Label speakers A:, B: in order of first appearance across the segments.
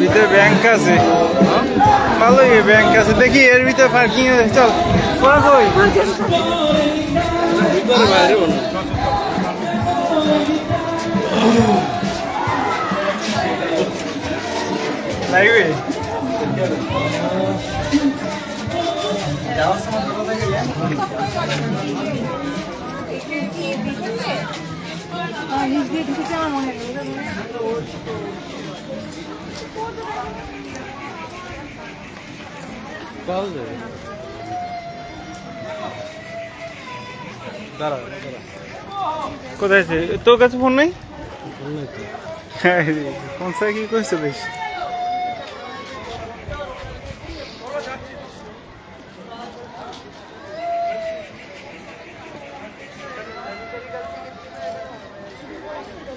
A: ভিতরে ব্যাংক আছে, ভালোই ব্যাংক আছে। দেখি এর ভিতরে পার্কিং আছে, চল ওরা কই
B: ভিতরে বাইরে বলো।
A: লাইবে
B: পাওয়া যাবে। দাঁড়া দাঁড়া,
A: কোথায় আছে? তোর কাছে ফোন নাই?
B: ফোন নাই তো।
A: ফোন সাই কি কইছে বেশ?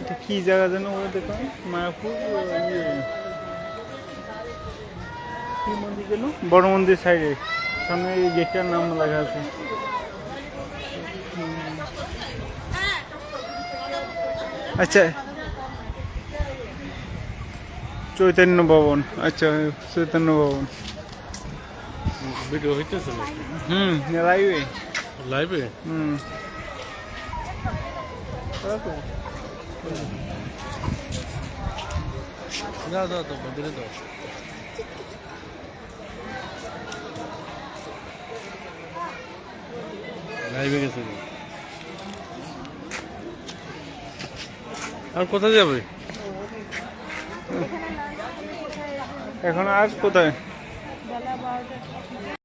A: এটা কি জায়গা যেন ওরা দেখো, মায়াপুর কি মন্দির যেন, বড় মন্দির সাইডে সামনে এই গেটটার নাম লেখা আছে। আচ্ছা, চৈতন্য ভবন। আচ্ছা, চৈতন্য ভবন।
B: ভিডিও হইতেছে নাকি?
A: লাইভে।
B: লাইভে? দাও দাও দাও, বদলে দাও। লাইভে গেছে। আর কোথায় যাবে
A: এখন আর কোথায়?